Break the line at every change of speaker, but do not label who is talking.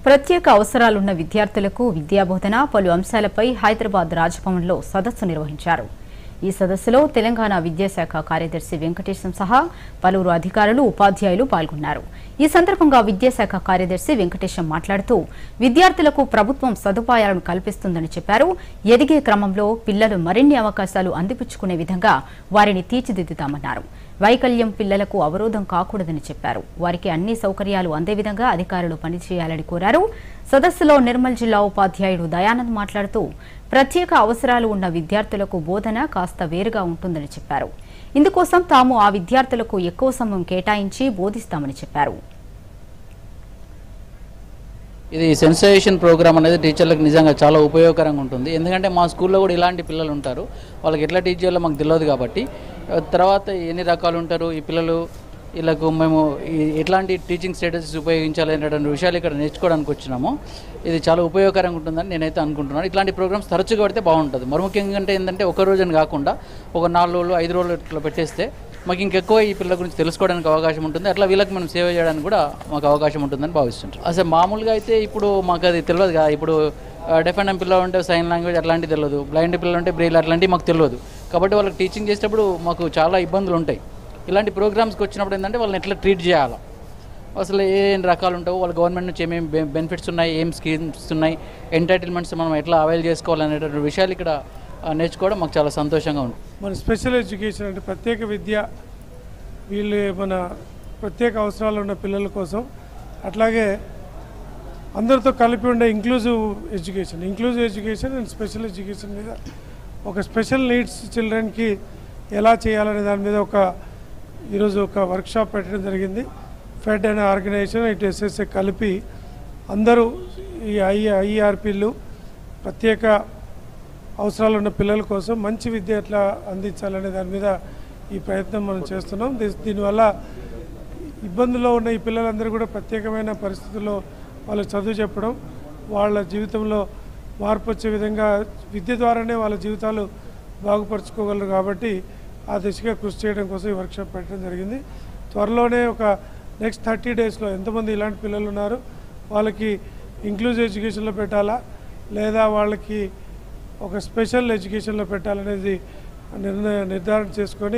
ప్రత్యేక అవసరాలున్న విద్యార్థులకు విద్యాబోధన పలు అంశాలపై హైదరాబాద్ రాజ్భవన్లో సదస్సు నిర్వహించారు. ఈ సదస్సులో తెలంగాణ విద్యాశాఖ కార్యదర్శి వెంకటేశం సహా పలువురు అధికారులు, ఉపాధ్యాయులు పాల్గొన్నారు. ఈ సందర్భంగా విద్యాశాఖ కార్యదర్శి వెంకటేశం మాట్లాడుతూ విద్యార్థులకు ప్రభుత్వం సదుపాయాలను కల్పిస్తుందని చెప్పారు. ఎదిగే క్రమంలో పిల్లలు మరిన్ని అవకాశాలు అందిపుచ్చుకునే విధంగా వారిని తీర్చిదిద్దుతామన్నారు. వైకల్యం పిల్లలకు అవరోధం కాకూడదని చెప్పారు. వారికి అన్ని సౌకర్యాలు అందే విధంగా అధికారులు పనిచేయాలని కోరారు. సదస్సులో నిర్మల్ జిల్లా ఉపాధ్యాయుడు దయానంద్ మాట్లాడుతూ ప్రత్యేక అవసరాలు ఉన్న విద్యార్థులకు బోధన కాస్త వేరుగా ఉంటుందని చెప్పారు. ఇందుకోసం తాము ఆ విద్యార్థులకు ఎక్కువ సమయం కేటాయించి బోధిస్తామని చెప్పారు.
ఇది సెన్సేషన్ ప్రోగ్రామ్ అనేది టీచర్లకు నిజంగా చాలా ఉపయోగకరంగా ఉంటుంది. ఎందుకంటే మా స్కూల్లో కూడా ఇలాంటి పిల్లలు ఉంటారు. వాళ్ళకి ఎట్లా టీచ్ చేయాలో మాకు తెలియదు కాబట్టి తర్వాత ఎన్ని రకాలు ఉంటారు ఈ పిల్లలు, వీళ్ళకు మేము ఎట్లాంటి టీచింగ్ స్ట్రాటజీస్ ఉపయోగించాలి అనేటువంటి విషయాలు ఇక్కడ నేర్చుకోవడానికి వచ్చినాము. ఇది చాలా ఉపయోగకరంగా ఉంటుందని నేనైతే అనుకుంటున్నాను. ఇట్లాంటి ప్రోగ్రామ్స్ తరచుగా పడితే బాగుంటుంది. మరి ముఖ్యంగా ఏంటంటే ఒక రోజుని కాకుండా ఒక 4 రోజులు 5 రోజులు ఇట్లా పెట్టేస్తే మాకు ఇంకెక్కువ ఈ పిల్లల గురించి తెలుసుకోవడానికి అవకాశం ఉంటుంది. అట్లా వీళ్ళకి మనం సేవ చేయడానికి కూడా మాకు అవకాశం ఉంటుందని భావిస్తుంటాం. అసలు మామూలుగా అయితే ఇప్పుడు మాకు అది తెలియదు కదా. ఇప్పుడు డెఫ్ అండ్ పిల్లలు ఉంటే సైన్ లాంగ్వేజ్ అట్లాంటివి తెలియదు, బ్లైండ్ పిల్లలు ఉంటే బ్రెయిల్ అట్లాంటివి మాకు తెలియదు. కాబట్టి వాళ్ళకి టీచింగ్ చేసేటప్పుడు మాకు చాలా ఇబ్బందులు ఉంటాయి. ఇలాంటి ప్రోగ్రామ్స్కి వచ్చినప్పుడు ఏంటంటే వాళ్ళని ఎట్లా ట్రీట్ చేయాలి, అసలు ఏం రకాలు ఉంటావు, వాళ్ళ గవర్నమెంట్ నుంచి ఏమేమి బెనిఫిట్స్ ఉన్నాయి, ఏం స్కీమ్స్ ఉన్నాయి, ఎంటైటిల్మెంట్స్ మనం ఎట్లా అవైల్ చేసుకోవాలనేటువంటి విషయాలు ఇక్కడ నేర్చుకోవడం మాకు చాలా సంతోషంగా ఉంటుంది.
మన స్పెషల్ ఎడ్యుకేషన్ అంటే ప్రత్యేక విద్య, వీళ్ళు మన ప్రత్యేక అవసరాలు ఉన్న పిల్లల కోసం, అట్లాగే అందరితో కలిపి ఉండే inclusive education and special education మీద ఒక స్పెషల్ నీడ్స్ చిల్డ్రన్కి ఎలా చేయాలనే దాని మీద ఈరోజు ఒక వర్క్షాప్ పెట్టడం జరిగింది. ఫెడ్ అనే ఆర్గనైజేషన్ ఇటు ఎస్ఎస్ఏ కలిపి అందరూ ఈ ఐఆర్పీలు ప్రత్యేక అవసరాలు ఉన్న పిల్లల కోసం మంచి విద్య ఎట్లా అందించాలనే దాని మీద ఈ ప్రయత్నం మనం చేస్తున్నాం. దీనివల్ల ఇబ్బందుల్లో ఉన్న ఈ పిల్లలందరూ కూడా ప్రత్యేకమైన పరిస్థితుల్లో వాళ్ళకి చదువు చెప్పడం, వాళ్ళ జీవితంలో మార్పు వచ్చే విధంగా విద్య ద్వారానే వాళ్ళ జీవితాలు బాగుపరుచుకోగలరు. కాబట్టి ఆ దిశగా కృషి చేయడం కోసం ఈ వర్క్షాప్ పెట్టడం జరిగింది. త్వరలోనే నెక్స్ట్ 30 డేస్లో ఎంతమంది ఇలాంటి పిల్లలు ఉన్నారు, వాళ్ళకి ఇంక్లూజివ్ ఎడ్యుకేషన్లో పెట్టాలా లేదా వాళ్ళకి ఒక స్పెషల్ ఎడ్యుకేషన్లో పెట్టాలనేది నిర్ధారణ చేసుకొని